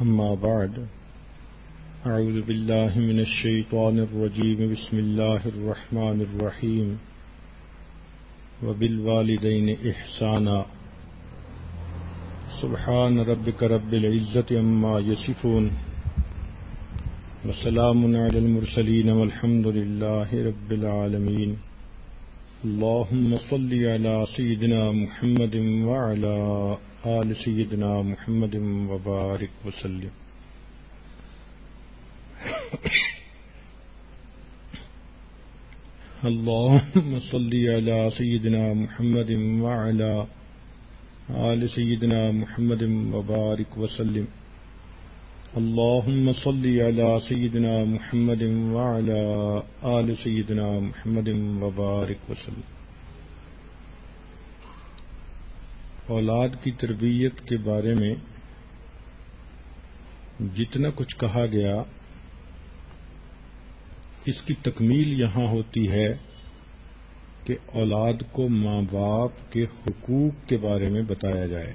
أما بعد أعوذ بالله من الشيطان الرجيم بسم الله الرحمن الرحيم وبالوالدين إحسانا سبحان ربك رب العزة عما يصفون وسلام على المرسلين والحمد لله رب العالمين اللهم صل على سيدنا محمد وعلى آل سيدنا محمد وبارك وسلم اللهم صل على سيدنا محمد وعلى آل سيدنا محمد وبارك وسلم اللهم صل على سيدنا محمد وعلى آل سيدنا محمد وبارك وسلم۔ اولاد کی تربیت کے بارے میں جتنا کچھ کہا گیا اس کی تکمیل یہاں ہوتی ہے کہ اولاد کو ماں باپ کے حقوق کے بارے میں بتایا جائے۔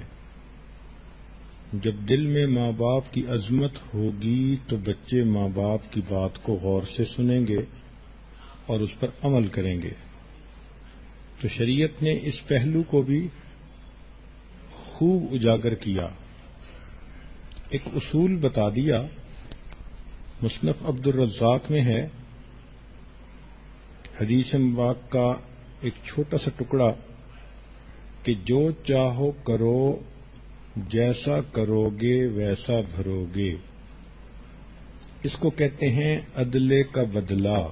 جب دل میں ماں باپ کی عظمت ہوگی تو بچے ماں باپ کی بات کو غور سے سنیں گے اور اس پر عمل کریں گے۔ تو شریعت نے اس پہلو کو بھی خوب اجاگر کیا، ایک اصول بتا دیا۔ مصنف عبد الرزاق میں ہے حدیث مبارک کا ایک چھوٹا سا ٹکڑا کہ جو چاہو کرو، جیسا کرو گے ویسا بھرو گے۔ اس کو کہتے ہیں عدلے کا بدلہ،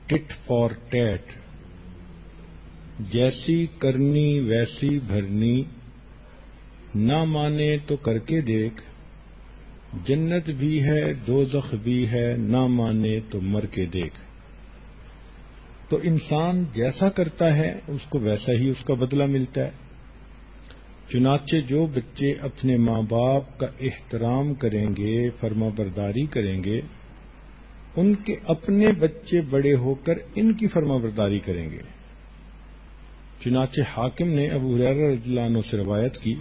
ٹٹ فار ٹیٹ۔ جیسی کرنی ویسی بھرنی، نہ مانے تو کر کے دیکھ۔ جنت بھی ہے دوزخ بھی ہے، نہ مانے تو مر کے دیکھ۔ تو انسان جیسا کرتا ہے اس کو ویسا ہی اس کا بدلہ ملتا ہے۔ چنانچہ جو بچے اپنے ماں باپ کا احترام کریں گے، فرما برداری کریں گے، ان کے اپنے بچے بڑے ہو کر ان کی فرما برداری کریں گے۔ چنانچہ حاکم نے ابو ہریرہ رضی اللہ عنہ سے روایت کی،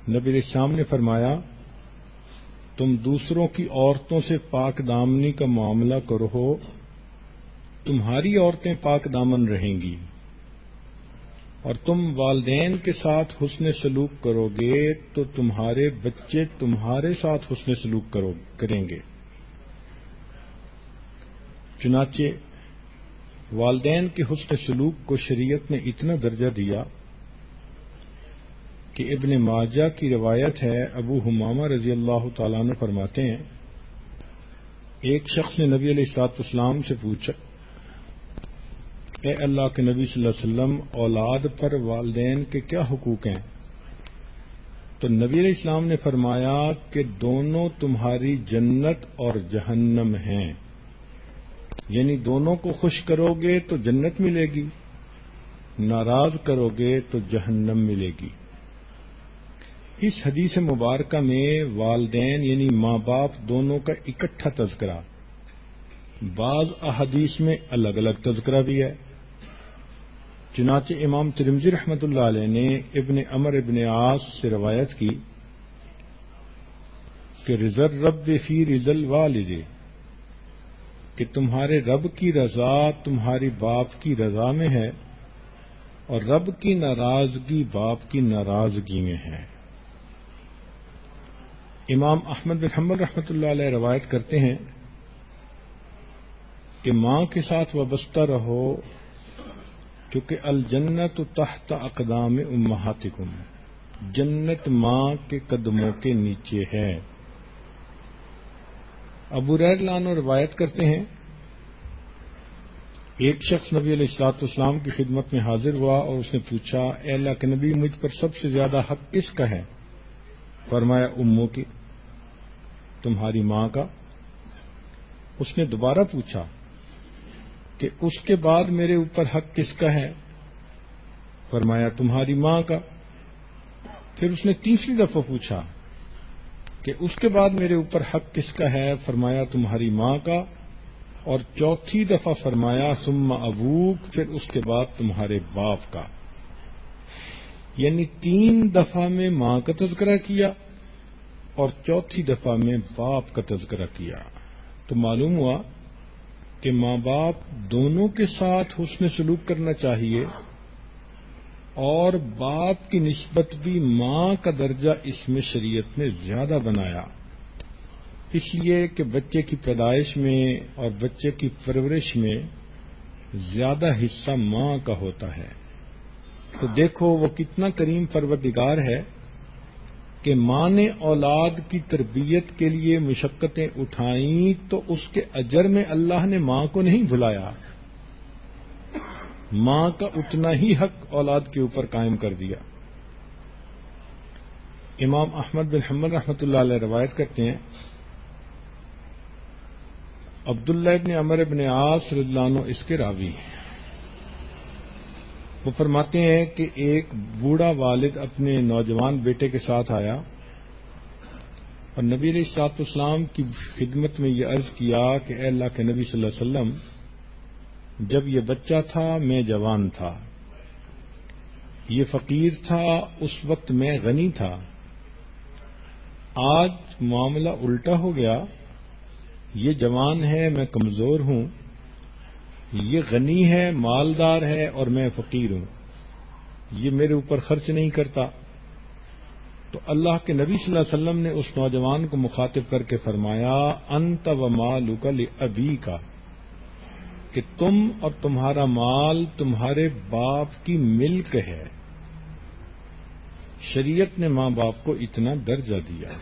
نبی علیہ السلام نے فرمایا، تم دوسروں کی عورتوں سے پاک دامنی کا معاملہ کرو، تمہاری عورتیں پاک دامن رہیں گی، اور تم والدین کے ساتھ حسن سلوک کرو گے تو تمہارے بچے تمہارے ساتھ حسن سلوک کریں گے۔ چنانچہ والدین کے حسن سلوک کو شریعت نے اتنا درجہ دیا کہ ابن ماجہ کی روایت ہے، ابو حمامہ رضی اللہ تعالیٰ عنہ فرماتے ہیں، ایک شخص نے نبی علیہ الصلوۃ والسلام سے پوچھا، اے اللہ کے نبی صلی اللہ علیہ وسلم، اولاد پر والدین کے کیا حقوق ہیں؟ تو نبی علیہ السلام نے فرمایا کہ دونوں تمہاری جنت اور جہنم ہیں، یعنی دونوں کو خوش کرو گے تو جنت ملے گی، ناراض کرو گے تو جہنم ملے گی۔ اس حدیث مبارکہ میں والدین یعنی ماں باپ دونوں کا اکٹھا تذکرہ، بعض احادیث میں الگ الگ تذکرہ بھی ہے۔ چنانچہ امام ترمذی رحمۃ اللہ علیہ نے ابن عمر ابن عاص سے روایت کی کہ رضا الرب فی رضا الوالد، کہ تمہارے رب کی رضا تمہاری باپ کی رضا میں ہے، اور رب کی ناراضگی باپ کی ناراضگی میں ہے۔ امام احمد بن حنبل رحمۃ اللہ علیہ روایت کرتے ہیں کہ ماں کے ساتھ وابستہ رہو، کیونکہ الجنت تحت اقدام امہاتکم، جنت ماں کے قدموں کے نیچے ہے۔ ابو ہریرہ عنہ روایت کرتے ہیں، ایک شخص نبی علیہ الصلوۃ والسلام کی خدمت میں حاضر ہوا اور اس نے پوچھا، اے اللہ کے نبی، مجھ پر سب سے زیادہ حق کس کا ہے؟ فرمایا اموں کی، تمہاری ماں کا۔ اس نے دوبارہ پوچھا کہ اس کے بعد میرے اوپر حق کس کا ہے؟ فرمایا تمہاری ماں کا۔ پھر اس نے تیسری دفعہ پوچھا کہ اس کے بعد میرے اوپر حق کس کا ہے؟ فرمایا تمہاری ماں کا۔ اور چوتھی دفعہ فرمایا ثم ابوک، پھر اس کے بعد تمہارے باپ کا۔ یعنی 3 دفعہ میں ماں کا تذکرہ کیا، اور چوتھی دفعہ میں باپ کا تذکرہ کیا تو معلوم ہوا کہ ماں باپ دونوں کے ساتھ حسن سلوک کرنا چاہیے، اور باپ کی نسبت بھی ماں کا درجہ اس میں شریعت نے زیادہ بنایا، اس لیے کہ بچے کی پیدائش میں اور بچے کی پرورش میں زیادہ حصہ ماں کا ہوتا ہے۔ تو دیکھو وہ کتنا کریم پروردگار ہے کہ ماں نے اولاد کی تربیت کے لیے مشقتیں اٹھائیں تو اس کے اجر میں اللہ نے ماں کو نہیں بھلایا، ماں کا اتنا ہی حق اولاد کے اوپر قائم کر دیا۔ امام احمد بن حنبل رحمۃ اللہ علیہ روایت کرتے ہیں، عبداللہ ابن عمر بن عاص رضی اللہ عنہ اس کے راوی ہیں، وہ فرماتے ہیں کہ ایک بوڑھا والد اپنے نوجوان بیٹے کے ساتھ آیا اور نبی علیہ الصلوۃ والسلام کی خدمت میں یہ عرض کیا کہ اے اللہ کے نبی صلی اللہ علیہ وسلم، جب یہ بچہ تھا میں جوان تھا، یہ فقیر تھا اس وقت میں غنی تھا، آج معاملہ الٹا ہو گیا، یہ جوان ہے میں کمزور ہوں، یہ غنی ہے مالدار ہے اور میں فقیر ہوں، یہ میرے اوپر خرچ نہیں کرتا۔ تو اللہ کے نبی صلی اللہ علیہ وسلم نے اس نوجوان کو مخاطب کر کے فرمایا، انت و مالک لابیک، کہ تم اور تمہارا مال تمہارے باپ کی ملک ہے۔ شریعت نے ماں باپ کو اتنا درجہ دیا۔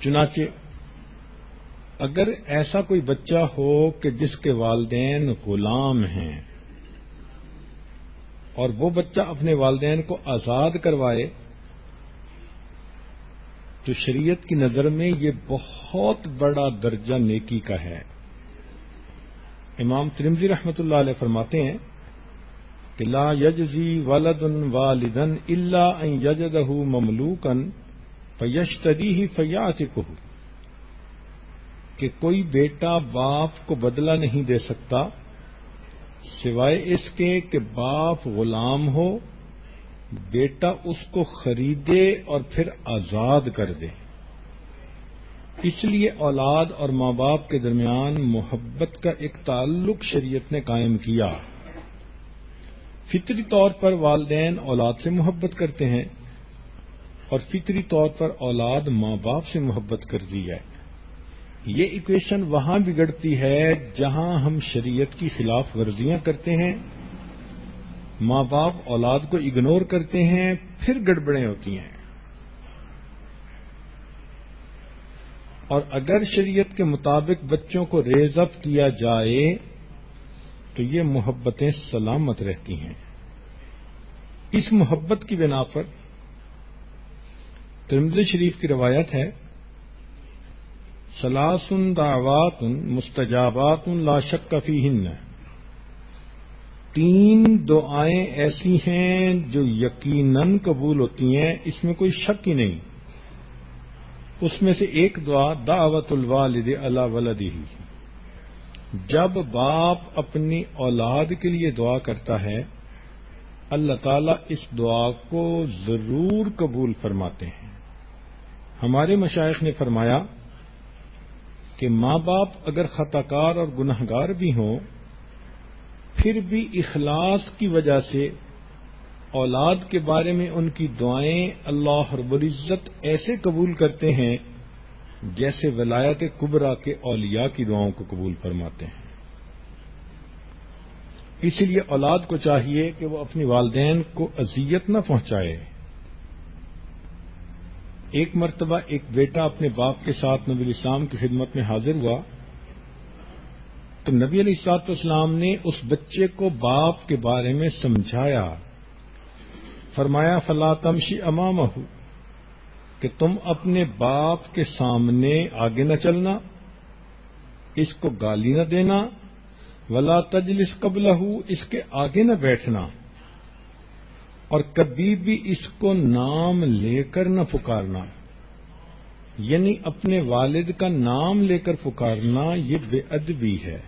چنانچہ اگر ایسا کوئی بچہ ہو کہ جس کے والدین غلام ہیں اور وہ بچہ اپنے والدین کو آزاد کروائے تو شریعت کی نظر میں یہ بہت بڑا درجہ نیکی کا ہے۔ امام ترمذی رحمۃ اللہ علیہ فرماتے ہیں کہ لا یجزی ولد والدا الا ان یجدہ مملوکا فیشتریہ فیعتقہ، کہ کوئی بیٹا باپ کو بدلہ نہیں دے سکتا سوائے اس کے کہ باپ غلام ہو، بیٹا اس کو خریدے اور پھر آزاد کر دے۔ اس لیے اولاد اور ماں باپ کے درمیان محبت کا ایک تعلق شریعت نے قائم کیا۔ فطری طور پر والدین اولاد سے محبت کرتے ہیں اور فطری طور پر اولاد ماں باپ سے محبت کرتی ہے۔ یہ ایکویشن وہاں بگڑتی ہے جہاں ہم شریعت کی خلاف ورزیاں کرتے ہیں، ماں باپ اولاد کو اگنور کرتے ہیں، پھر گڑبڑیں ہوتی ہیں۔ اور اگر شریعت کے مطابق بچوں کو ریز اپ کیا جائے تو یہ محبتیں سلامت رہتی ہیں۔ اس محبت کی بنا پر ترمذی شریف کی روایت ہے، ثلاث دعوات مستجابات لا شک فیہن، تین دعائیں ایسی ہیں جو یقیناً قبول ہوتی ہیں، اس میں کوئی شک ہی نہیں۔ اس میں سے ایک دعا دعوت الوالد علی ولدہ، جب باپ اپنی اولاد کے لیے دعا کرتا ہے اللہ تعالیٰ اس دعا کو ضرور قبول فرماتے ہیں۔ ہمارے مشائخ نے فرمایا کہ ماں باپ اگر خطا کار اور گناہ گار بھی ہوں پھر بھی اخلاص کی وجہ سے اولاد کے بارے میں ان کی دعائیں اللہ رب العزت ایسے قبول کرتے ہیں جیسے ولایت کبریٰ کے اولیاء کی دعاؤں کو قبول فرماتے ہیں۔ اس لیے اولاد کو چاہیے کہ وہ اپنی والدین کو اذیت نہ پہنچائے۔ ایک مرتبہ ایک بیٹا اپنے باپ کے ساتھ نبی علیہ السلام کی خدمت میں حاضر ہوا تو نبی علیہ الصلوۃ والسلام نے اس بچے کو باپ کے بارے میں سمجھایا، فرمایا فلا تمشی امامہ، کہ تم اپنے باپ کے سامنے آگے نہ چلنا، اس کو گالی نہ دینا، ولا تجلس قبلہ، اس کے آگے نہ بیٹھنا، اور کبھی بھی اس کو نام لے کر نہ پکارنا، یعنی اپنے والد کا نام لے کر پکارنا یہ بے ادبی ہے۔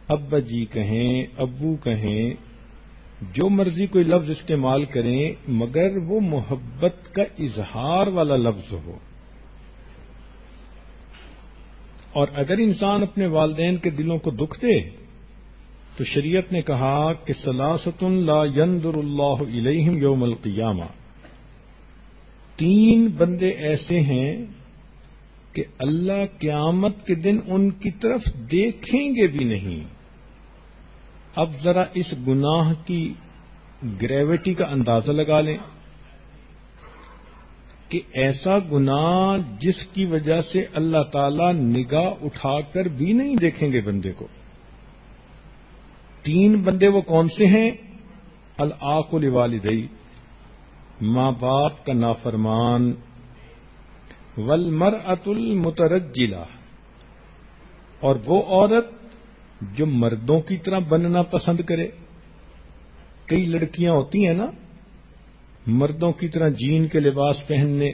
ابا جی کہیں، ابو کہیں، جو مرضی کوئی لفظ استعمال کریں مگر وہ محبت کا اظہار والا لفظ ہو. اور اگر انسان اپنے والدین کے دلوں کو دکھ دے تو شریعت نے کہا کہ ثلاثۃ لا ينظر اللہ الیہم یوم القیامہ، 3 بندے ایسے ہیں کہ اللہ قیامت کے دن ان کی طرف دیکھیں گے بھی نہیں. اب ذرا اس گناہ کی گریوٹی کا اندازہ لگا لیں کہ ایسا گناہ جس کی وجہ سے اللہ تعالی نگاہ اٹھا کر بھی نہیں دیکھیں گے بندے کو. 3 بندے وہ کون سے ہیں؟ العاق لوالدیہ، ماں باپ کا نافرمان، والمرأۃ المترجلہ، اور وہ عورت جو مردوں کی طرح بننا پسند کرے. کئی لڑکیاں ہوتی ہیں نا مردوں کی طرح جین کے لباس پہننے،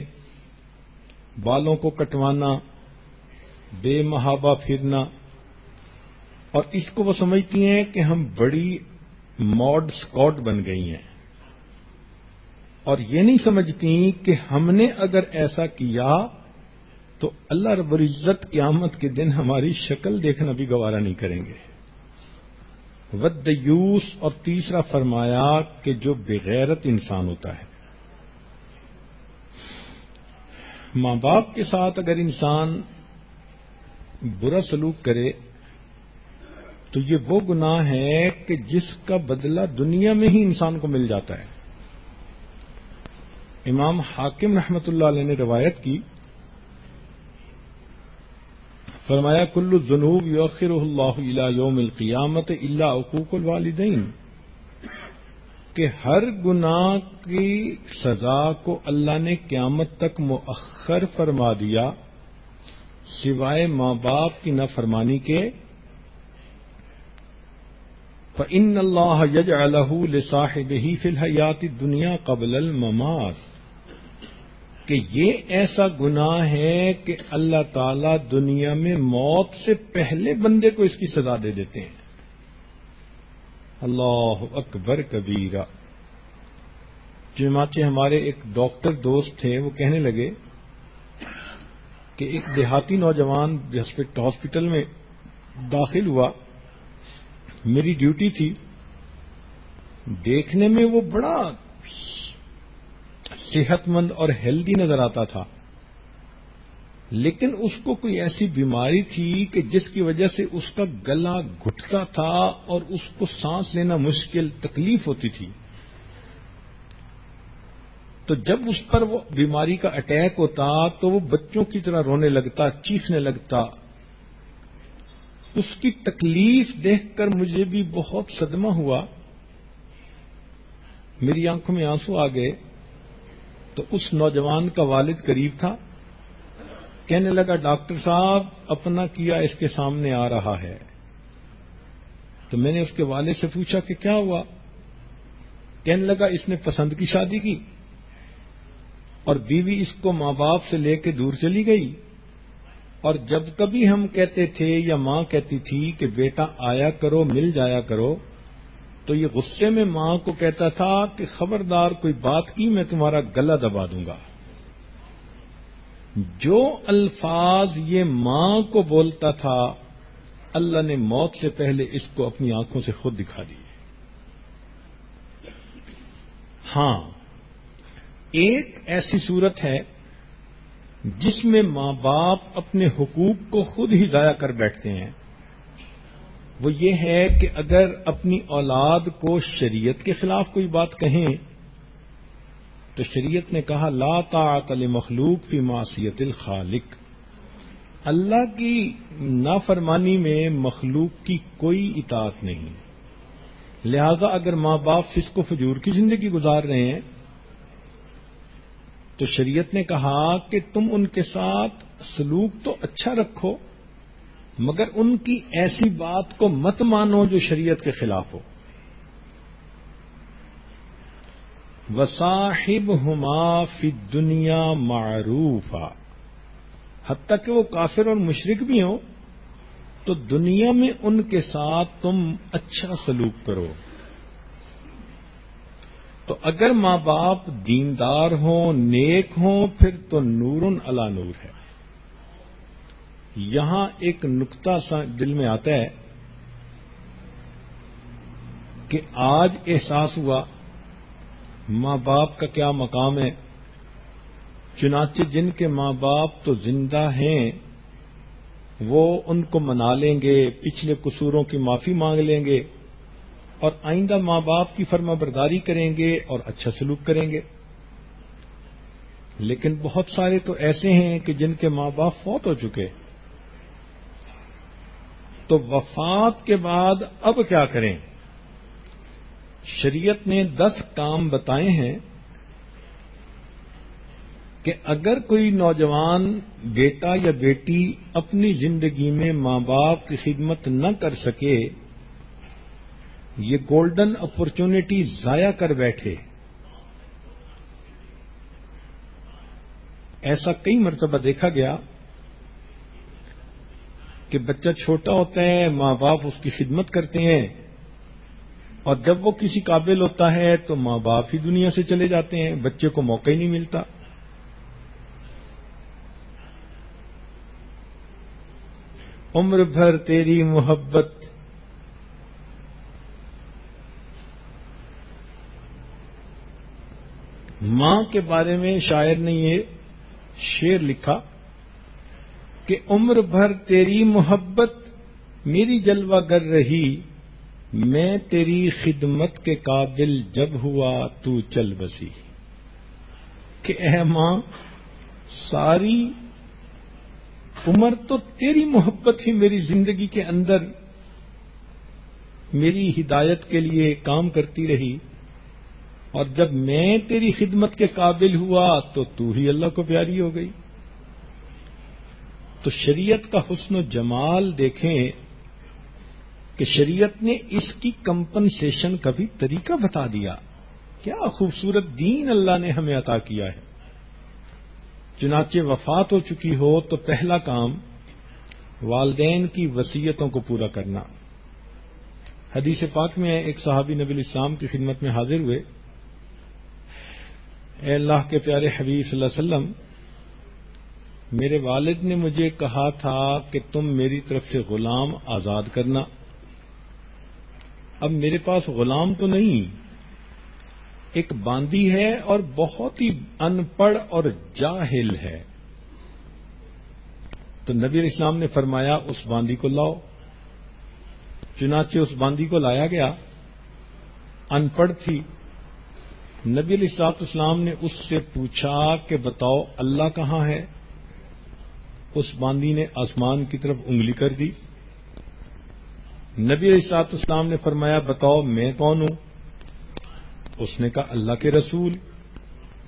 بالوں کو کٹوانا، بے محابہ پھرنا، اور اس کو وہ سمجھتی ہیں کہ ہم بڑی ماڈ اسکاٹ بن گئی ہیں، اور یہ نہیں سمجھتی کہ ہم نے اگر ایسا کیا تو اللہ رب العزت قیامت کے دن ہماری شکل دیکھنا بھی گوارا نہیں کریں گے. والدیوس، اور تیسرا فرمایا کہ جو بغیرت انسان ہوتا ہے. ماں باپ کے ساتھ اگر انسان برا سلوک کرے تو یہ وہ گناہ ہے کہ جس کا بدلہ دنیا میں ہی انسان کو مل جاتا ہے. امام حاکم رحمۃ اللہ علیہ نے روایت کی، فرمایا کل الذنوب یؤخرہ اللہ الی یوم القیامۃ الا عقوق الوالدین، کہ ہر گناہ کی سزا کو اللہ نے قیامت تک مؤخر فرما دیا سوائے ماں باپ کی نافرمانی کے. فإن اللہ یجعلہ لصاحبہ فی الحیاۃ الدنیا قبل الممات، کہ یہ ایسا گناہ ہے کہ اللہ تعالی دنیا میں موت سے پہلے بندے کو اس کی سزا دے دیتے ہیں. اللہ اکبر کبیرہ. چنانچہ ہمارے ایک ڈاکٹر دوست تھے، وہ کہنے لگے کہ ایک دیہاتی نوجوان ہاسپٹل میں داخل ہوا، میری ڈیوٹی تھی، دیکھنے میں وہ بڑا صحت مند اور ہیلدی نظر آتا تھا، لیکن اس کو کوئی ایسی بیماری تھی کہ جس کی وجہ سے اس کا گلا گھٹتا تھا اور اس کو سانس لینا مشکل، تکلیف ہوتی تھی. تو جب اس پر وہ بیماری کا اٹیک ہوتا تو وہ بچوں کی طرح رونے لگتا، چیخنے لگتا. اس کی تکلیف دیکھ کر مجھے بھی بہت صدمہ ہوا، میری آنکھوں میں آنسو آ گئے. تو اس نوجوان کا والد قریب تھا، کہنے لگا ڈاکٹر صاحب اپنا کیا اس کے سامنے آ رہا ہے. تو میں نے اس کے والد سے پوچھا کہ کیا ہوا؟ کہنے لگا اس نے پسند کی شادی کی اور بیوی اس کو ماں باپ سے لے کے دور چلی گئی، اور جب کبھی ہم کہتے تھے یا ماں کہتی تھی کہ بیٹا آیا کرو، مل جایا کرو، تو یہ غصے میں ماں کو کہتا تھا کہ خبردار کوئی بات کی میں تمہارا گلا دبا دوں گا. جو الفاظ یہ ماں کو بولتا تھا اللہ نے موت سے پہلے اس کو اپنی آنکھوں سے خود دکھا دی. ہاں، ایک ایسی صورت ہے جس میں ماں باپ اپنے حقوق کو خود ہی ضائع کر بیٹھتے ہیں. وہ یہ ہے کہ اگر اپنی اولاد کو شریعت کے خلاف کوئی بات کہیں تو شریعت نے کہا لا طاعت لمخلوق فی معصیت الخالق، اللہ کی نافرمانی میں مخلوق کی کوئی اطاعت نہیں. لہذا اگر ماں باپ فسق و فجور کی زندگی گزار رہے ہیں تو شریعت نے کہا کہ تم ان کے ساتھ سلوک تو اچھا رکھو مگر ان کی ایسی بات کو مت مانو جو شریعت کے خلاف ہو. وصاحبہما فی الدنیا معروفا، حتیٰ کہ وہ کافر اور مشرک بھی ہوں تو دنیا میں ان کے ساتھ تم اچھا سلوک کرو. تو اگر ماں باپ دیندار ہوں، نیک ہوں، پھر تو نور علی نور ہے۔ یہاں ایک نقطہ سا دل میں آتا ہے کہ آج احساس ہوا ماں باپ کا کیا مقام ہے۔ چنانچہ جن کے ماں باپ تو زندہ ہیں وہ ان کو منا لیں گے، پچھلے قصوروں کی معافی مانگ لیں گے اور آئندہ ماں باپ کی فرما برداری کریں گے اور اچھا سلوک کریں گے۔ لیکن بہت سارے تو ایسے ہیں کہ جن کے ماں باپ فوت ہو چکے، تو وفات کے بعد اب کیا کریں؟ شریعت نے 10 کام بتائے ہیں کہ اگر کوئی نوجوان بیٹا یا بیٹی اپنی زندگی میں ماں باپ کی خدمت نہ کر سکے، یہ گولڈن اپرچونٹی ضائع کر بیٹھے۔ ایسا کئی مرتبہ دیکھا گیا کہ بچہ چھوٹا ہوتا ہے، ماں باپ اس کی خدمت کرتے ہیں، اور جب وہ کسی قابل ہوتا ہے تو ماں باپ ہی دنیا سے چلے جاتے ہیں، بچے کو موقع ہی نہیں ملتا۔ عمر بھر تیری محبت ماں کے بارے میں شاعر نے یہ شعر لکھا کہ عمر بھر تیری محبت میری جلوہ گر رہی، میں تیری خدمت کے قابل جب ہوا تو چل بسی۔ کہ اے ماں، ساری عمر تو تیری محبت ہی میری زندگی کے اندر میری ہدایت کے لیے کام کرتی رہی، اور جب میں تیری خدمت کے قابل ہوا تو ہی اللہ کو پیاری ہو گئی۔ تو شریعت کا حسن و جمال دیکھیں کہ شریعت نے اس کی کمپنسیشن کا بھی طریقہ بتا دیا۔ کیا خوبصورت دین اللہ نے ہمیں عطا کیا ہے۔ چنانچہ وفات ہو چکی ہو تو پہلا کام والدین کی وصیتوں کو پورا کرنا۔ حدیث پاک میں ایک صحابی نبی الاسلام کی خدمت میں حاضر ہوئے، اے اللہ کے پیارے حبیب صلی اللہ علیہ وسلم، میرے والد نے مجھے کہا تھا کہ تم میری طرف سے غلام آزاد کرنا۔ اب میرے پاس غلام تو نہیں، ایک باندی ہے اور بہت ہی ان پڑھ اور جاہل ہے۔ تو نبی علیہ السلام نے فرمایا اس باندی کو لاؤ۔ چنانچہ اس باندی کو لایا گیا، ان پڑھ تھی۔ نبی علیہ السلام نے اس سے پوچھا کہ بتاؤ اللہ کہاں ہے؟ اس باندی نے آسمان کی طرف انگلی کر دی۔ نبی علیہ السلام نے فرمایا بتاؤ میں کون ہوں؟ اس نے کہا اللہ کے رسول۔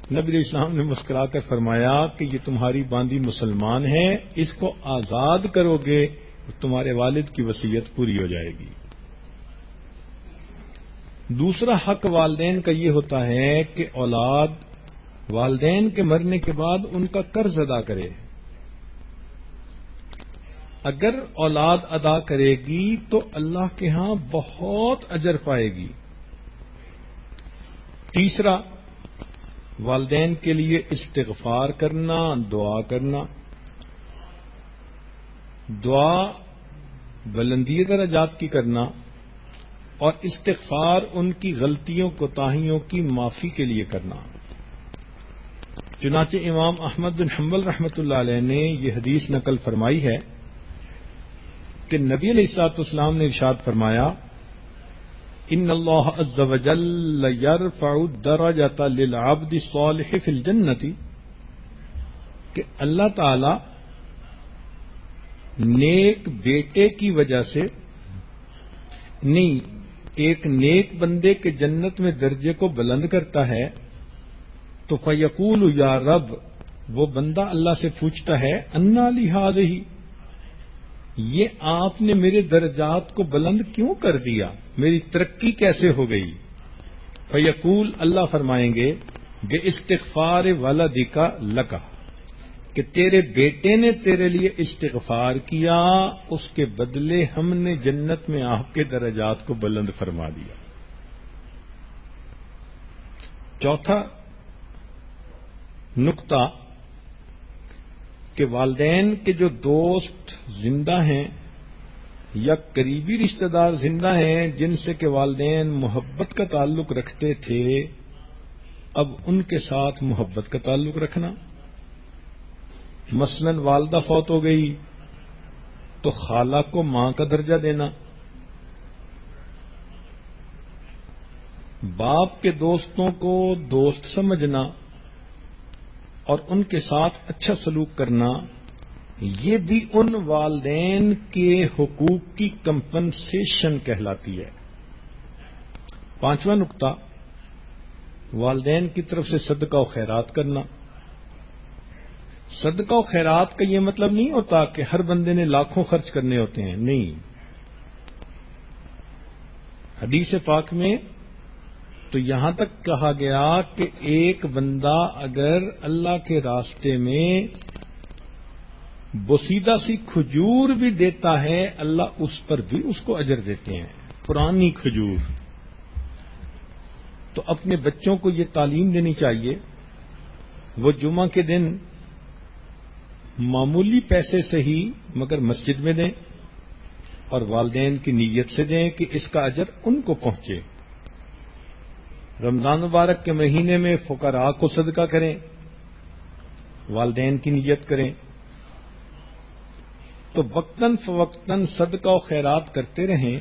نبی علیہ السلام نے مسکرا کر فرمایا کہ یہ تمہاری باندی مسلمان ہے، اس کو آزاد کرو گے تمہارے والد کی وصیت پوری ہو جائے گی۔ دوسرا حق والدین کا یہ ہوتا ہے کہ اولاد والدین کے مرنے کے بعد ان کا قرض ادا کرے۔ اگر اولاد ادا کرے گی تو اللہ کے ہاں بہت اجر پائے گی۔ تیسرا، والدین کے لیے استغفار کرنا، دعا کرنا۔ دعا بلندی درجات کی کرنا اور استغفار ان کی غلطیوں کوتاہیوں کی معافی کے لیے کرنا۔ چنانچہ امام احمد بن حنبل رحمۃ اللہ علیہ نے یہ حدیث نقل فرمائی ہے کہ نبی علیہ الصلوۃ والسلام نے ارشاد فرمایا ان اللہ عز وجل یرفع الدرجۃ للعبد الصالح فی الجنۃ، کہ اللہ تعالی نیک بیٹے کی وجہ سے نہیں، ایک نیک بندے کے جنت میں درجے کو بلند کرتا ہے تو فیقول یا رب، وہ بندہ اللہ سے پوچھتا ہے انا لی ہذہ، یہ آپ نے میرے درجات کو بلند کیوں کر دیا، میری ترقی کیسے ہو گئی؟ فیقول، اللہ فرمائیں گے بے استغفار ولدک لک، کہ تیرے بیٹے نے تیرے لیے استغفار کیا، اس کے بدلے ہم نے جنت میں آپ کے درجات کو بلند فرما دیا۔ چوتھا نقطہ کہ والدین کے جو دوست زندہ ہیں یا قریبی رشتہ دار زندہ ہیں جن سے کہ والدین محبت کا تعلق رکھتے تھے، اب ان کے ساتھ محبت کا تعلق رکھنا. مثلا والدہ فوت ہو گئی تو خالہ کو ماں کا درجہ دینا، باپ کے دوستوں کو دوست سمجھنا اور ان کے ساتھ اچھا سلوک کرنا، یہ بھی ان والدین کے حقوق کی کمپنسیشن کہلاتی ہے. پانچواں نقطہ والدین کی طرف سے صدقہ و خیرات کرنا. صدقہ و خیرات کا یہ مطلب نہیں ہوتا کہ ہر بندے نے لاکھوں خرچ کرنے ہوتے ہیں، نہیں. حدیث پاک میں تو یہاں تک کہا گیا کہ ایک بندہ اگر اللہ کے راستے میں بوسیدہ سی کھجور بھی دیتا ہے اللہ اس پر بھی اس کو اجر دیتے ہیں، پرانی کھجور. تو اپنے بچوں کو یہ تعلیم دینی چاہیے وہ جمعہ کے دن معمولی پیسے سے ہی مگر مسجد میں دیں اور والدین کی نیت سے دیں کہ اس کا اجر ان کو پہنچے. رمضان مبارک کے مہینے میں فقراء کو صدقہ کریں، والدین کی نیت کریں. تو وقتاً فوقتاً صدقہ و خیرات کرتے رہیں،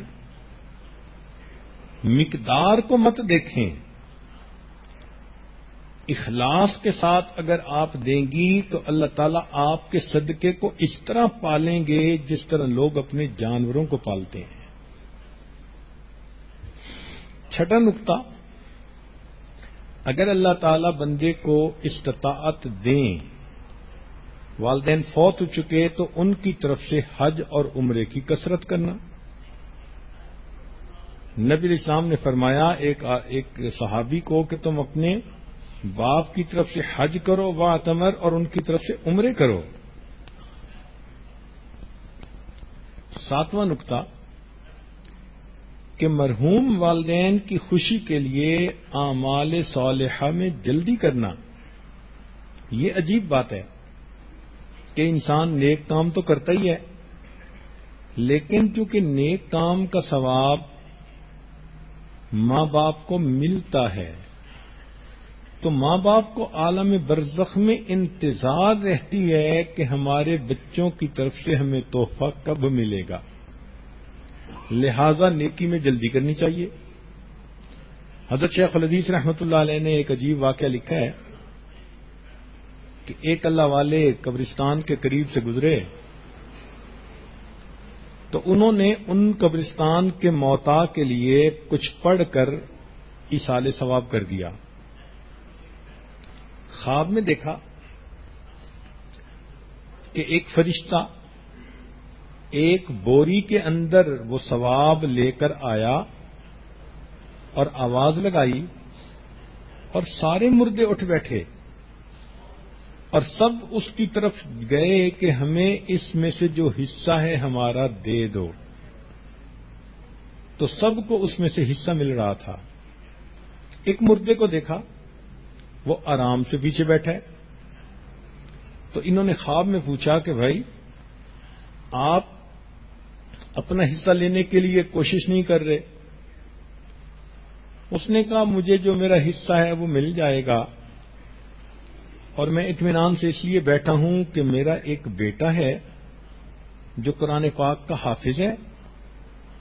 مقدار کو مت دیکھیں. اخلاص کے ساتھ اگر آپ دیں گی تو اللہ تعالیٰ آپ کے صدقے کو اس طرح پالیں گے جس طرح لوگ اپنے جانوروں کو پالتے ہیں. چھٹا نقطہ، اگر اللہ تعالیٰ بندے کو استطاعت دیں، والدین فوت ہو چکے تو ان کی طرف سے حج اور عمرے کی کثرت کرنا. نبی علیہ السلام نے فرمایا ایک صحابی کو کہ تم اپنے باپ کی طرف سے حج کرو واعتمر اور ان کی طرف سے عمرے کرو. ساتواں نقطہ کہ مرحوم والدین کی خوشی کے لیے اعمال صالحہ میں جلدی کرنا. یہ عجیب بات ہے کہ انسان نیک کام تو کرتا ہی ہے، لیکن چونکہ نیک کام کا ثواب ماں باپ کو ملتا ہے تو ماں باپ کو عالم برزخ میں انتظار رہتی ہے کہ ہمارے بچوں کی طرف سے ہمیں تحفہ کب ملے گا، لہذا نیکی میں جلدی کرنی چاہیے. حضرت شیخ الحدیث رحمۃ اللہ علیہ نے ایک عجیب واقعہ لکھا ہے کہ ایک اللہ والے قبرستان کے قریب سے گزرے تو انہوں نے ان قبرستان کے موتا کے لیے کچھ پڑھ کر ایصال ثواب کر دیا. خواب میں دیکھا کہ ایک فرشتہ ایک بوری کے اندر وہ ثواب لے کر آیا اور آواز لگائی اور سارے مردے اٹھ بیٹھے اور سب اس کی طرف گئے کہ ہمیں اس میں سے جو حصہ ہے ہمارا دے دو. تو سب کو اس میں سے حصہ مل رہا تھا. ایک مردے کو دیکھا وہ آرام سے پیچھے بیٹھا ہے. تو انہوں نے خواب میں پوچھا کہ بھائی آپ اپنا حصہ لینے کے لیے کوشش نہیں کر رہے؟ اس نے کہا مجھے جو میرا حصہ ہے وہ مل جائے گا اور میں اطمینان سے اس لیے بیٹھا ہوں کہ میرا ایک بیٹا ہے جو قرآن پاک کا حافظ ہے،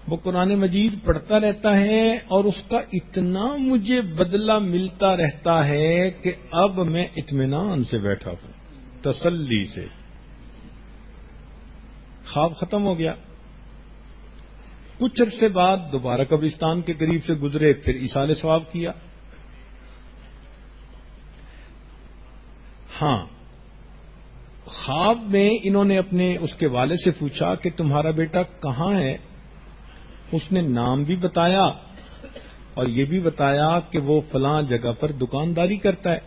وہ قرآن مجید پڑھتا رہتا ہے اور اس کا اتنا مجھے بدلہ ملتا رہتا ہے کہ اب میں اطمینان سے بیٹھا ہوں، تسلی سے. خواب ختم ہو گیا. کچھ عرصے بعد دوبارہ قبرستان کے قریب سے گزرے، پھر ایصال ثواب کیا. ہاں، خواب میں انہوں نے اپنے اس کے والد سے پوچھا کہ تمہارا بیٹا کہاں ہے؟ اس نے نام بھی بتایا اور یہ بھی بتایا کہ وہ فلاں جگہ پر دکانداری کرتا ہے.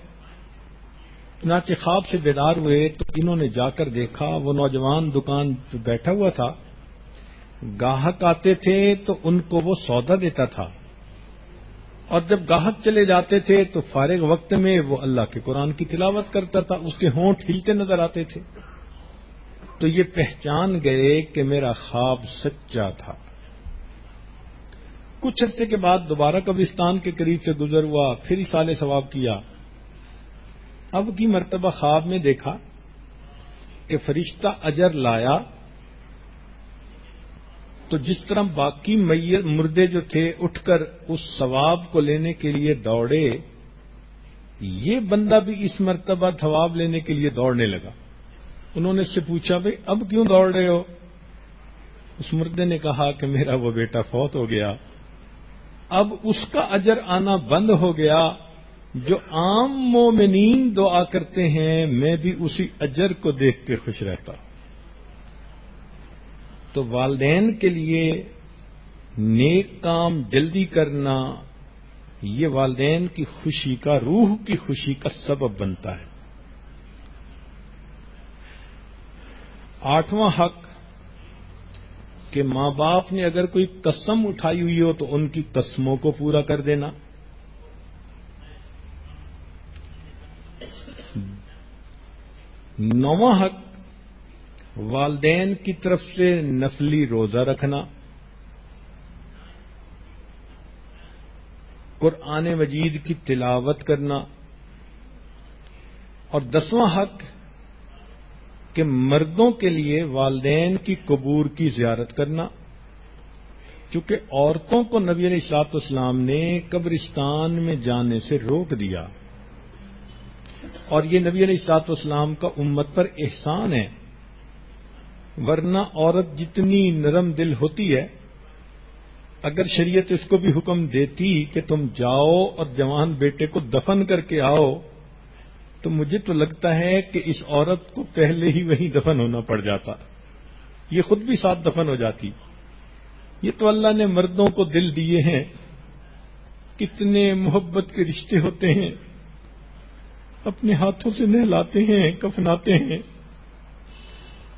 چنانچہ خواب سے بیدار ہوئے تو انہوں نے جا کر دیکھا وہ نوجوان دکان پہ بیٹھا ہوا تھا. گاہک آتے تھے تو ان کو وہ سودا دیتا تھا. اور جب گاہک چلے جاتے تھے تو فارغ وقت میں وہ اللہ کے قرآن کی تلاوت کرتا تھا، اس کے ہونٹ ہلتے نظر آتے تھے. تو یہ پہچان گئے کہ میرا خواب سچا تھا. کچھ عرصے کے بعد دوبارہ قبرستان کے قریب سے گزر ہوا، پھر ایصال ثواب کیا. اب کی مرتبہ خواب میں دیکھا کہ فرشتہ اجر لایا تو جس طرح باقی مردے جو تھے اٹھ کر اس ثواب کو لینے کے لیے دوڑے، یہ بندہ بھی اس مرتبہ ثواب لینے کے لیے دوڑنے لگا. انہوں نے اس سے پوچھا بھئی اب کیوں دوڑ رہے ہو؟ اس مردے نے کہا کہ میرا وہ بیٹا فوت ہو گیا، اب اس کا اجر آنا بند ہو گیا. جو عام مومنین دعا کرتے ہیں میں بھی اسی اجر کو دیکھ کے خوش رہتا. تو والدین کے لیے نیک کام جلدی کرنا یہ والدین کی خوشی کا، روح کی خوشی کا سبب بنتا ہے. 8واں حق کہ ماں باپ نے اگر کوئی قسم اٹھائی ہوئی ہو تو ان کی قسموں کو پورا کر دینا. 9واں حق والدین کی طرف سے نفلی روزہ رکھنا. قرآن مجید کی تلاوت کرنا. اور 10واں حق کہ مردوں کے لیے والدین کی قبور کی زیارت کرنا، چونکہ عورتوں کو نبی علیہ الصلوۃ والسلام نے قبرستان میں جانے سے روک دیا، اور یہ نبی علیہ الصلوۃ والسلام کا امت پر احسان ہے. ورنہ عورت جتنی نرم دل ہوتی ہے، اگر شریعت اس کو بھی حکم دیتی کہ تم جاؤ اور جوان بیٹے کو دفن کر کے آؤ، تو مجھے تو لگتا ہے کہ اس عورت کو پہلے ہی وہیں دفن ہونا پڑ جاتا، یہ خود بھی ساتھ دفن ہو جاتی. یہ تو اللہ نے مردوں کو دل دیے ہیں، کتنے محبت کے رشتے ہوتے ہیں، اپنے ہاتھوں سے نہلاتے ہیں، کفناتے ہیں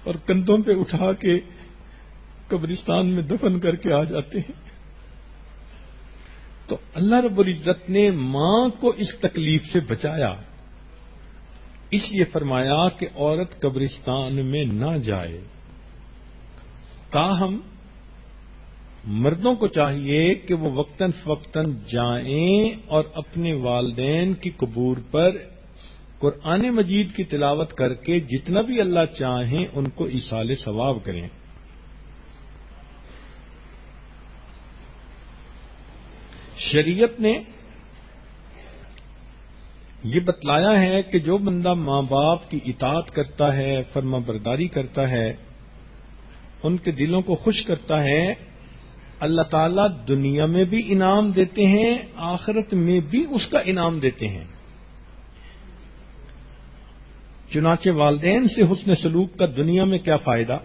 اور کندھوں پہ اٹھا کے قبرستان میں دفن کر کے آ جاتے ہیں. تو اللہ رب العزت نے ماں کو اس تکلیف سے بچایا، اس لیے فرمایا کہ عورت قبرستان میں نہ جائے. تاہم مردوں کو چاہیے کہ وہ وقتاً فوقتاً جائیں اور اپنے والدین کی قبور پر قرآن مجید کی تلاوت کر کے جتنا بھی اللہ چاہیں ان کو ایصال ثواب کریں. شریعت نے یہ بتلایا ہے کہ جو بندہ ماں باپ کی اطاعت کرتا ہے، فرما برداری کرتا ہے، ان کے دلوں کو خوش کرتا ہے، اللہ تعالیٰ دنیا میں بھی انعام دیتے ہیں، آخرت میں بھی اس کا انعام دیتے ہیں. چنانچہ والدین سے حسن سلوک کا دنیا میں کیا فائدہ؟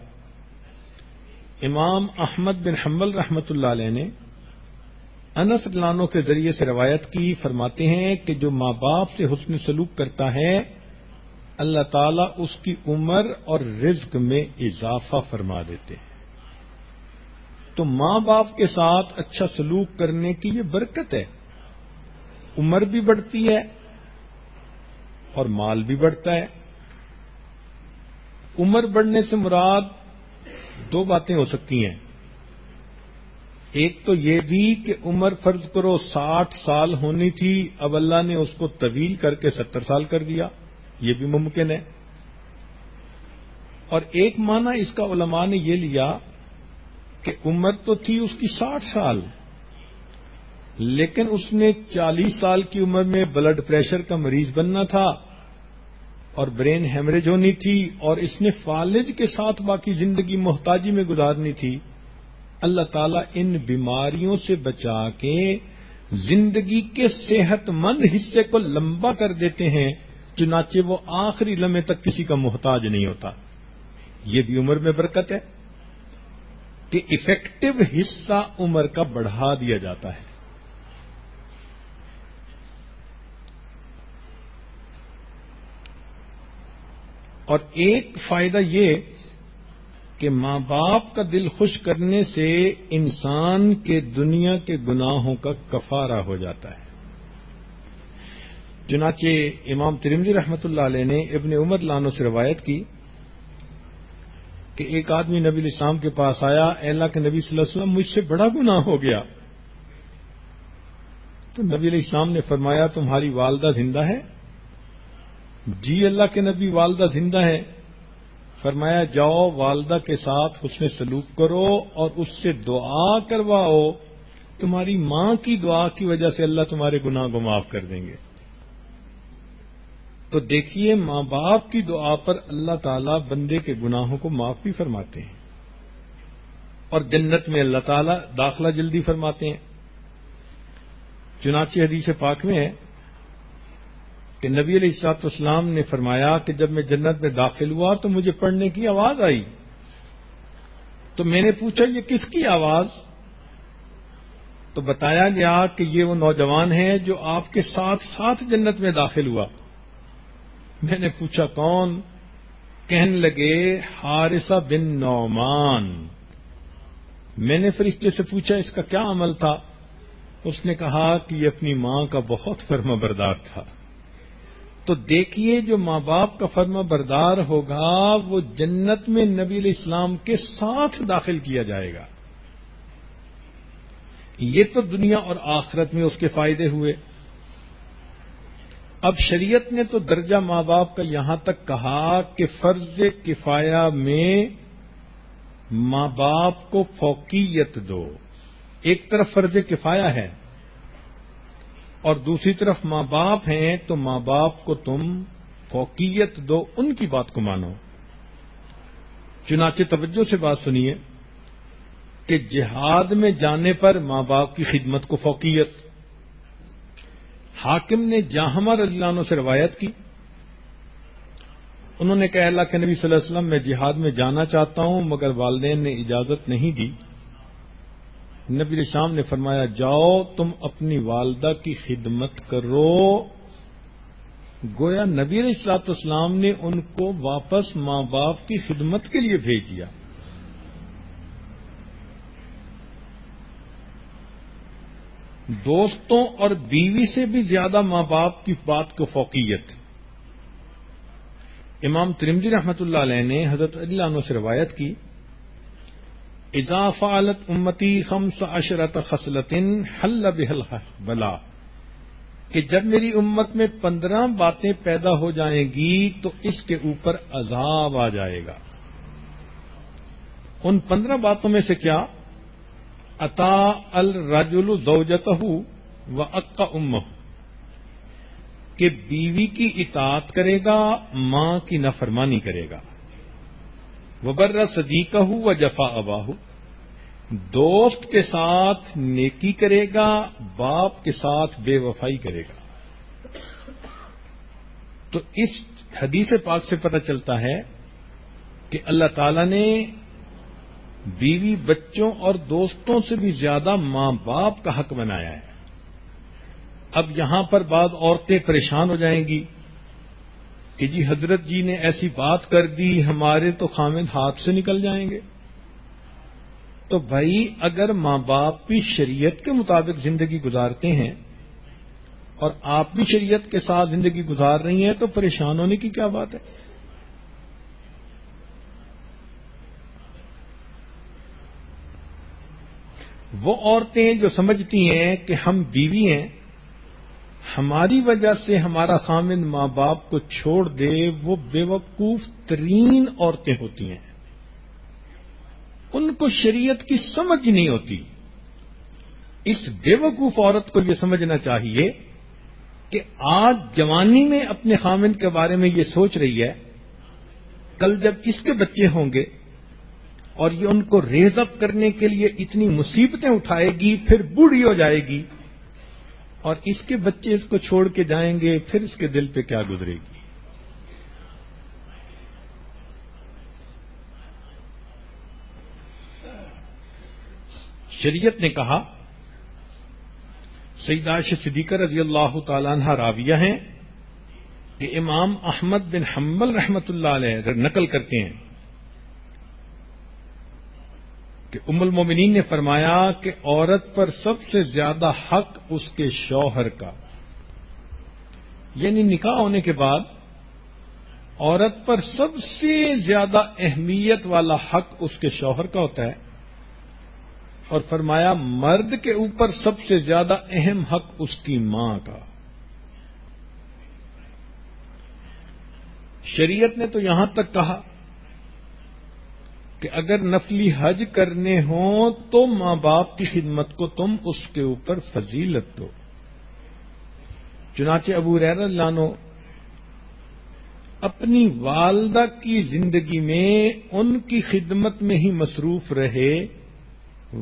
امام احمد بن حنبل رحمۃ اللہ علیہ نے انس رضی اللہ عنہ کے ذریعے سے روایت کی، فرماتے ہیں کہ جو ماں باپ سے حسن سلوک کرتا ہے اللہ تعالیٰ اس کی عمر اور رزق میں اضافہ فرما دیتے ہیں. تو ماں باپ کے ساتھ اچھا سلوک کرنے کی یہ برکت ہے، عمر بھی بڑھتی ہے اور مال بھی بڑھتا ہے. عمر بڑھنے سے مراد دو باتیں ہو سکتی ہیں. ایک تو یہ بھی کہ عمر فرض کرو 60 سال ہونی تھی، اب اللہ نے اس کو طویل کر کے 70 سال کر دیا، یہ بھی ممکن ہے. اور ایک معنی اس کا علماء نے یہ لیا کہ عمر تو تھی اس کی 60 سال، لیکن اس نے 40 سال کی عمر میں بلڈ پریشر کا مریض بننا تھا اور برین ہیمریج ہونی تھی، اور اس نے فالج کے ساتھ باقی زندگی محتاجی میں گزارنی تھی. اللہ تعالیٰ ان بیماریوں سے بچا کے زندگی کے صحت مند حصے کو لمبا کر دیتے ہیں، چنانچہ وہ آخری لمحے تک کسی کا محتاج نہیں ہوتا. یہ بھی عمر میں برکت ہے کہ ایفیکٹو حصہ عمر کا بڑھا دیا جاتا ہے. اور ایک فائدہ یہ کہ کہ ماں باپ کا دل خوش کرنے سے انسان کے دنیا کے گناہوں کا کفارہ ہو جاتا ہے۔ چنانچہ امام ترمذی رحمۃ اللہ علیہ نے ابن عمر لانو سے روایت کی کہ ایک آدمی نبی علیہ السلام کے پاس آیا، اے اللہ کے نبی صلی اللہ علیہ وسلم مجھ سے بڑا گناہ ہو گیا۔ تو نبی علیہ السلام نے فرمایا تمہاری والدہ زندہ ہے؟ جی اللہ کے نبی والدہ زندہ ہے۔ فرمایا جاؤ والدہ کے ساتھ حسن سلوک کرو اور اس سے دعا کرواؤ، تمہاری ماں کی دعا کی وجہ سے اللہ تمہارے گناہ کو معاف کر دیں گے۔ تو دیکھیے ماں باپ کی دعا پر اللہ تعالیٰ بندے کے گناہوں کو معاف بھی فرماتے ہیں اور جنت میں اللہ تعالیٰ داخلہ جلدی فرماتے ہیں۔ چنانچہ حدیث پاک میں ہے کہ نبی علیہ الصلوۃ والسلام نے فرمایا کہ جب میں جنت میں داخل ہوا تو مجھے پڑھنے کی آواز آئی، تو میں نے پوچھا یہ کس کی آواز؟ تو بتایا گیا کہ یہ وہ نوجوان ہے جو آپ کے ساتھ ساتھ جنت میں داخل ہوا۔ میں نے پوچھا کون؟ کہنے لگے حارثہ بن نعمان۔ میں نے فرشتے سے پوچھا اس کا کیا عمل تھا؟ اس نے کہا کہ یہ اپنی ماں کا بہت فرما بردار تھا۔ تو دیکھیے جو ماں باپ کا فرما بردار ہوگا وہ جنت میں نبی علیہ السلام کے ساتھ داخل کیا جائے گا۔ یہ تو دنیا اور آخرت میں اس کے فائدے ہوئے۔ اب شریعت نے تو درجہ ماں باپ کا یہاں تک کہا کہ فرض کفایہ میں ماں باپ کو فوقیت دو۔ ایک طرف فرض کفایہ ہے اور دوسری طرف ماں باپ ہیں تو ماں باپ کو تم فوقیت دو، ان کی بات کو مانو۔ چنانچہ توجہ سے بات سنیے کہ جہاد میں جانے پر ماں باپ کی خدمت کو فوقیت۔ حاکم نے جاہمہ رضی اللہ عنہ سے روایت کی، انہوں نے کہا اللہ کے نبی صلی اللہ علیہ وسلم میں جہاد میں جانا چاہتا ہوں مگر والدین نے اجازت نہیں دی۔ نبی علیہ السلام نے فرمایا جاؤ تم اپنی والدہ کی خدمت کرو۔ گویا نبی علیہ الصلوۃ والسلام نے ان کو واپس ماں باپ کی خدمت کے لیے بھیج دیا۔ دوستوں اور بیوی سے بھی زیادہ ماں باپ کی بات کو فوقیت۔ امام ترمذی رحمۃ اللہ علیہ نے حضرت علی عنہ سے روایت کی اذا فعلت امتی 15 خصلۃ حل بها البلاء، کہ جب میری امت میں 15 باتیں پیدا ہو جائیں گی تو اس کے اوپر عذاب آ جائے گا۔ ان 15 باتوں میں سے کیا؟ اطاع الرجل زوجته واق امه، کہ بیوی کی اطاعت کرے گا ماں کی نافرمانی کرے گا، وبر صدیقہ وجفا اباہ، دوست کے ساتھ نیکی کرے گا باپ کے ساتھ بے وفائی کرے گا۔ تو اس حدیث پاک سے پتہ چلتا ہے کہ اللہ تعالی نے بیوی بچوں اور دوستوں سے بھی زیادہ ماں باپ کا حق بنایا ہے۔ اب یہاں پر بعض عورتیں پریشان ہو جائیں گی کہ جی حضرت جی نے ایسی بات کر دی ہمارے تو خامد ہاتھ سے نکل جائیں گے۔ تو بھائی اگر ماں باپ بھی شریعت کے مطابق زندگی گزارتے ہیں اور آپ بھی شریعت کے ساتھ زندگی گزار رہی ہیں تو پریشان ہونے کی کیا بات ہے؟ وہ عورتیں جو سمجھتی ہیں کہ ہم بیوی ہیں، ہماری وجہ سے ہمارا خامند ماں باپ کو چھوڑ دے، وہ بے وقوف ترین عورتیں ہوتی ہیں۔ ان کو شریعت کی سمجھ نہیں ہوتی۔ اس بے وقوف عورت کو یہ سمجھنا چاہیے کہ آج جوانی میں اپنے خامند کے بارے میں یہ سوچ رہی ہے، کل جب اس کے بچے ہوں گے اور یہ ان کو ریز اپ کرنے کے لیے اتنی مصیبتیں اٹھائے گی، پھر بوڑھی ہو جائے گی اور اس کے بچے اس کو چھوڑ کے جائیں گے، پھر اس کے دل پہ کیا گزرے گی؟ شریعت نے کہا، سیدہ عائشہ صدیقہ رضی اللہ تعالی عنہا راویہ ہیں کہ امام احمد بن حنبل رحمۃ اللہ علیہ نقل کرتے ہیں کہ ام المومنین نے فرمایا کہ عورت پر سب سے زیادہ حق اس کے شوہر کا، یعنی نکاح ہونے کے بعد عورت پر سب سے زیادہ اہمیت والا حق اس کے شوہر کا ہوتا ہے، اور فرمایا مرد کے اوپر سب سے زیادہ اہم حق اس کی ماں کا۔ شریعت نے تو یہاں تک کہا کہ اگر نفلی حج کرنے ہوں تو ماں باپ کی خدمت کو تم اس کے اوپر فضیلت دو۔ چنانچہ ابو ہریرہ رضی اللہ عنہ اپنی والدہ کی زندگی میں ان کی خدمت میں ہی مصروف رہے،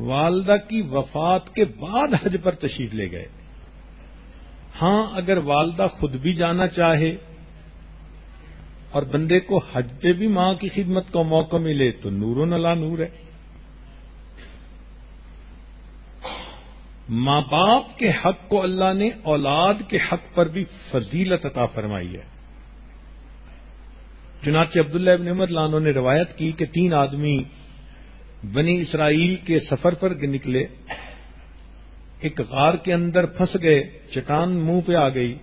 والدہ کی وفات کے بعد حج پر تشریف لے گئے۔ ہاں اگر والدہ خود بھی جانا چاہے اور بندے کو حج پہ بھی ماں کی خدمت کا موقع ملے تو نور علی نور ہے۔ ماں باپ کے حق کو اللہ نے اولاد کے حق پر بھی فضیلت عطا فرمائی ہے۔ چنانچہ عبداللہ ابن عمر رضی اللہ عنہ نے روایت کی کہ 3 آدمی بنی اسرائیل کے سفر پر نکلے، ایک غار کے اندر پھنس گئے، چٹان منہ پہ آ گئی،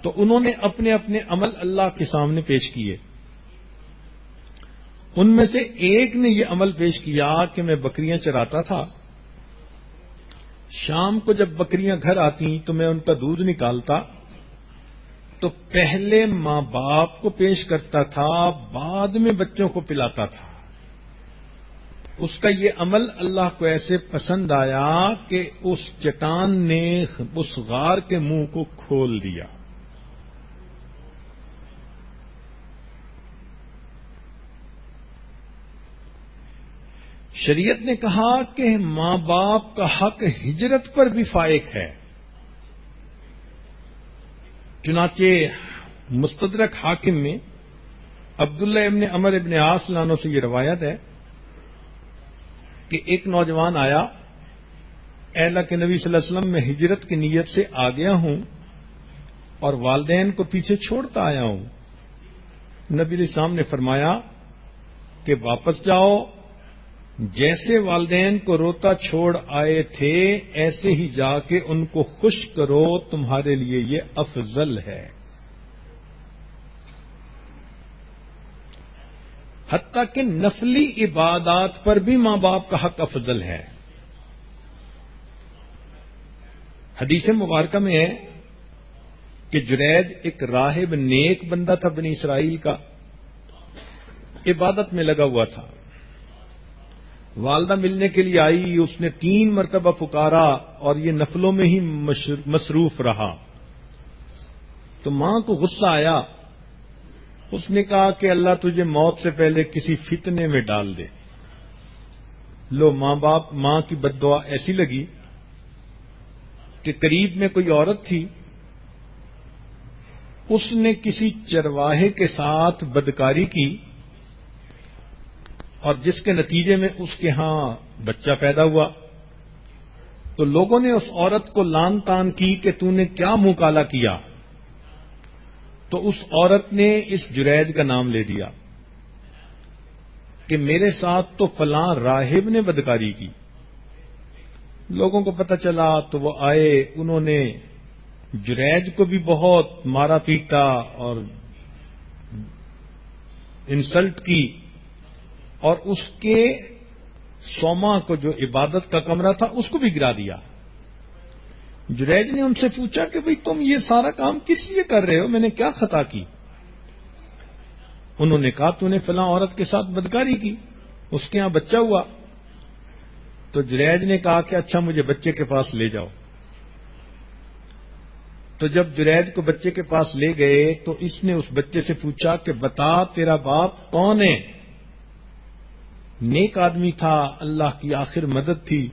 تو انہوں نے اپنے اپنے عمل اللہ کے سامنے پیش کیے۔ ان میں سے ایک نے یہ عمل پیش کیا کہ میں بکریاں چراتا تھا، شام کو جب بکریاں گھر آتی تو میں ان کا دودھ نکالتا تو پہلے ماں باپ کو پیش کرتا تھا، بعد میں بچوں کو پلاتا تھا۔ اس کا یہ عمل اللہ کو ایسے پسند آیا کہ اس چٹان نے اس غار کے منہ کو کھول دیا۔ شریعت نے کہا کہ ماں باپ کا حق ہجرت پر بھی فائق ہے۔ چنانچہ مستدرک حاکم میں عبداللہ ابن عمر ابن عاص رضی اللہ عنہ سے یہ روایت ہے کہ ایک نوجوان آیا، اے اللہ کے نبی صلی اللہ علیہ وسلم میں ہجرت کی نیت سے آ گیا ہوں اور والدین کو پیچھے چھوڑتا آیا ہوں۔ نبی علیہ السلام نے فرمایا کہ واپس جاؤ، جیسے والدین کو روتا چھوڑ آئے تھے ایسے ہی جا کے ان کو خوش کرو، تمہارے لیے یہ افضل ہے۔ حتیٰ کہ نفلی عبادات پر بھی ماں باپ کا حق افضل ہے۔ حدیث مبارکہ میں ہے کہ جریج ایک راہب نیک بندہ تھا بنی اسرائیل کا، عبادت میں لگا ہوا تھا۔ والدہ ملنے کے لیے آئی، اس نے 3 مرتبہ پکارا اور یہ نفلوں میں ہی مصروف رہا، تو ماں کو غصہ آیا۔ اس نے کہا کہ اللہ تجھے موت سے پہلے کسی فتنے میں ڈال دے۔ لو ماں کی بد دعا ایسی لگی کہ قریب میں کوئی عورت تھی، اس نے کسی چرواہے کے ساتھ بدکاری کی اور جس کے نتیجے میں اس کے ہاں بچہ پیدا ہوا، تو لوگوں نے اس عورت کو لان تان کی کہ تو نے کیا منہ کالا کیا، تو اس عورت نے اس جریج کا نام لے دیا کہ میرے ساتھ تو فلاں راہب نے بدکاری کی۔ لوگوں کو پتہ چلا تو وہ آئے، انہوں نے جریج کو بھی بہت مارا پیٹا اور انسلٹ کی، اور اس کے سوما کو جو عبادت کا کمرہ تھا اس کو بھی گرا دیا۔ جریج نے ان سے پوچھا کہ بھئی تم یہ سارا کام کس لیے کر رہے ہو، میں نے کیا خطا کی؟ انہوں نے کہا تو نے فلاں عورت کے ساتھ بدکاری کی، اس کے ہاں بچہ ہوا۔ تو جریج نے کہا کہ اچھا مجھے بچے کے پاس لے جاؤ۔ تو جب جریج کو بچے کے پاس لے گئے تو اس نے اس بچے سے پوچھا کہ بتا تیرا باپ کون ہے؟ نیک آدمی تھا، اللہ کی آخر مدد تھی۔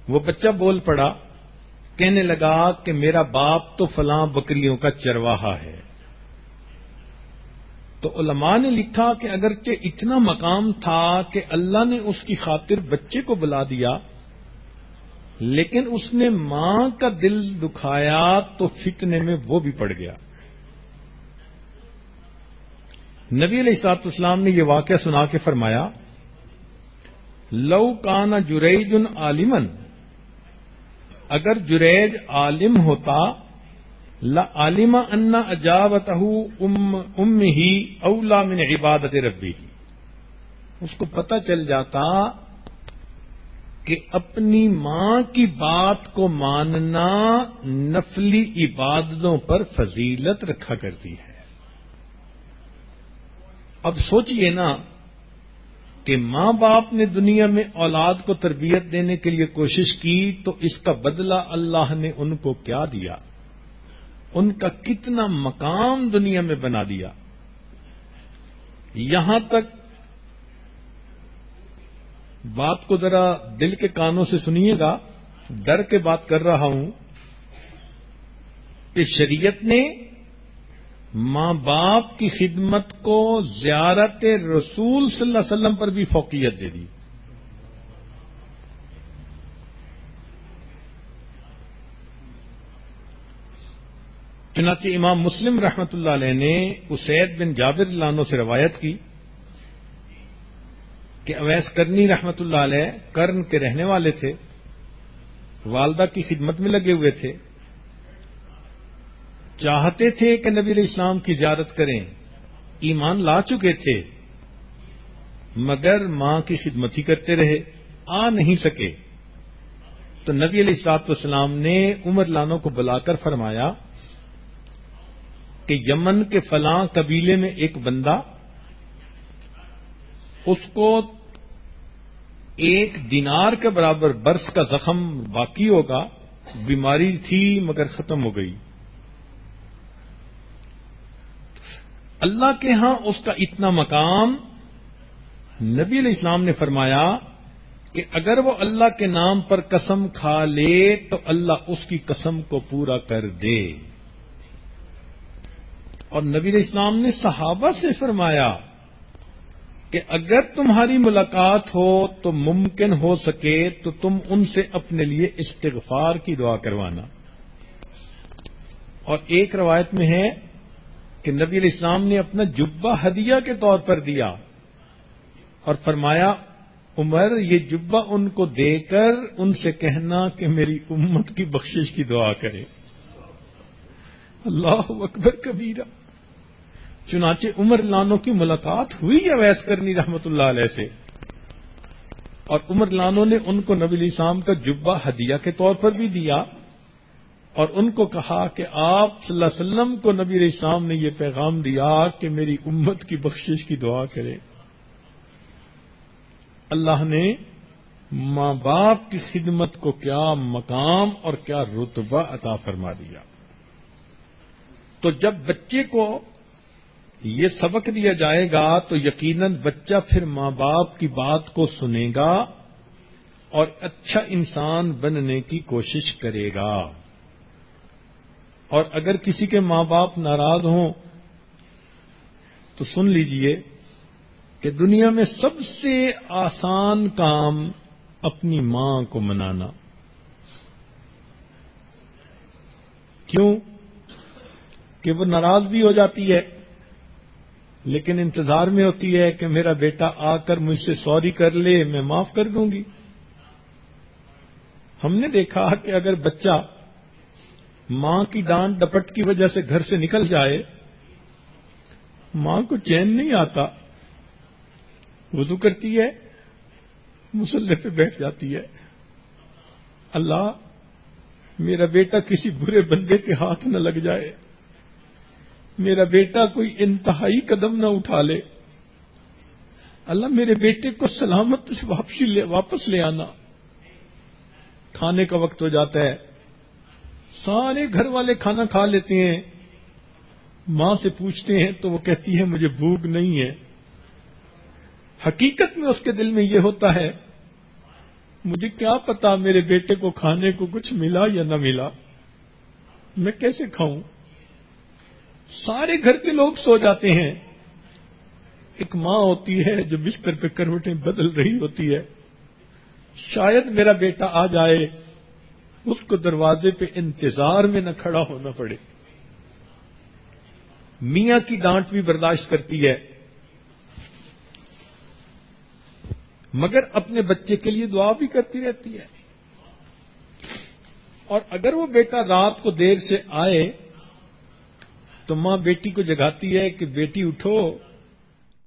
وہ بچہ بول پڑا، کہنے لگا کہ میرا باپ تو فلاں بکریوں کا چرواہا ہے۔ تو علماء نے لکھا کہ اگرچہ اتنا مقام تھا کہ اللہ نے اس کی خاطر بچے کو بلا دیا، لیکن اس نے ماں کا دل دکھایا تو فتنے میں وہ بھی پڑ گیا۔ نبی علیہ الصلوۃ والسلام نے یہ واقعہ سنا کے فرمایا لو کان جریج عالمن، اگر جریج عالم ہوتا، لعلم ان اجابته امه اولا من عبادت ربه، اس کو پتہ چل جاتا کہ اپنی ماں کی بات کو ماننا نفلی عبادتوں پر فضیلت رکھا کرتی ہے۔ اب سوچئے نا کہ ماں باپ نے دنیا میں اولاد کو تربیت دینے کے لیے کوشش کی تو اس کا بدلہ اللہ نے ان کو کیا دیا، ان کا کتنا مقام دنیا میں بنا دیا۔ یہاں تک بات کو ذرا دل کے کانوں سے سنیے گا، ڈر کے بات کر رہا ہوں کہ شریعت نے ماں باپ کی خدمت کو زیارت رسول صلی اللہ علیہ وسلم پر بھی فوقیت دے دی۔ چنانچہ امام مسلم رحمۃ اللہ علیہ نے اسید بن جابر رضی اللہ عنہ سے روایت کی کہ اویس کرنی رحمۃ اللہ علیہ کرن کے رہنے والے تھے، والدہ کی خدمت میں لگے ہوئے تھے، چاہتے تھے کہ نبی علیہ السلام کی زیارت کریں، ایمان لا چکے تھے، مگر ماں کی خدمت ہی کرتے رہے، آ نہیں سکے۔ تو نبی علیہ الصلوۃ والسلام نے عمر لانو کو بلا کر فرمایا کہ یمن کے فلاں قبیلے میں ایک بندہ، اس کو 1 دینار کے برابر برس کا زخم باقی ہوگا، بیماری تھی مگر ختم ہو گئی۔ اللہ کے ہاں اس کا اتنا مقام، نبی علیہ السلام نے فرمایا کہ اگر وہ اللہ کے نام پر قسم کھا لے تو اللہ اس کی قسم کو پورا کر دے۔ اور نبی علیہ السلام نے صحابہ سے فرمایا کہ اگر تمہاری ملاقات ہو تو ممکن ہو سکے تو تم ان سے اپنے لیے استغفار کی دعا کروانا۔ اور ایک روایت میں ہے کہ نبی علیہ السلام نے اپنا جبہ ہدیہ کے طور پر دیا اور فرمایا عمر یہ جبہ ان کو دے کر ان سے کہنا کہ میری امت کی بخشش کی دعا کرے۔ اللہ اکبر کبیرہ۔ چنانچہ عمر لانو کی ملاقات ہوئی اویس کرنی رحمت اللہ علیہ سے، اور عمر لانو نے ان کو نبی علیہ السلام کا جبہ ہدیہ کے طور پر بھی دیا اور ان کو کہا کہ آپ صلی اللہ علیہ وسلم کو نبی علیہ السلام نے یہ پیغام دیا کہ میری امت کی بخشش کی دعا کرے۔ اللہ نے ماں باپ کی خدمت کو کیا مقام اور کیا رتبہ عطا فرما دیا۔ تو جب بچے کو یہ سبق دیا جائے گا تو یقیناً بچہ پھر ماں باپ کی بات کو سنے گا اور اچھا انسان بننے کی کوشش کرے گا۔ اور اگر کسی کے ماں باپ ناراض ہوں تو سن لیجئے کہ دنیا میں سب سے آسان کام اپنی ماں کو منانا۔ کیوں؟ کہ وہ ناراض بھی ہو جاتی ہے لیکن انتظار میں ہوتی ہے کہ میرا بیٹا آ کر مجھ سے سوری کر لے، میں معاف کر دوں گی۔ ہم نے دیکھا کہ اگر بچہ ماں کی ڈانٹ ڈپٹ کی وجہ سے گھر سے نکل جائے، ماں کو چین نہیں آتا، وضو کرتی ہے، مصلی پہ بیٹھ جاتی ہے، اللہ میرا بیٹا کسی برے بندے کے ہاتھ نہ لگ جائے، میرا بیٹا کوئی انتہائی قدم نہ اٹھا لے، اللہ میرے بیٹے کو سلامت سے واپس لے آنا۔ کھانے کا وقت ہو جاتا ہے، سارے گھر والے کھانا کھا لیتے ہیں، ماں سے پوچھتے ہیں تو وہ کہتی ہے مجھے بھوک نہیں ہے۔ حقیقت میں اس کے دل میں یہ ہوتا ہے مجھے کیا پتا میرے بیٹے کو کھانے کو کچھ ملا یا نہ ملا، میں کیسے کھاؤں؟ سارے گھر کے لوگ سو جاتے ہیں، ایک ماں ہوتی ہے جو بستر پہ کروٹیں بدل رہی ہوتی ہے، شاید میرا بیٹا آ جائے، اس کو دروازے پہ انتظار میں نہ کھڑا ہونا پڑے۔ میاں کی ڈانٹ بھی برداشت کرتی ہے، مگر اپنے بچے کے لیے دعا بھی کرتی رہتی ہے. اور اگر وہ بیٹا رات کو دیر سے آئے تو ماں بیٹی کو جگاتی ہے کہ بیٹی اٹھو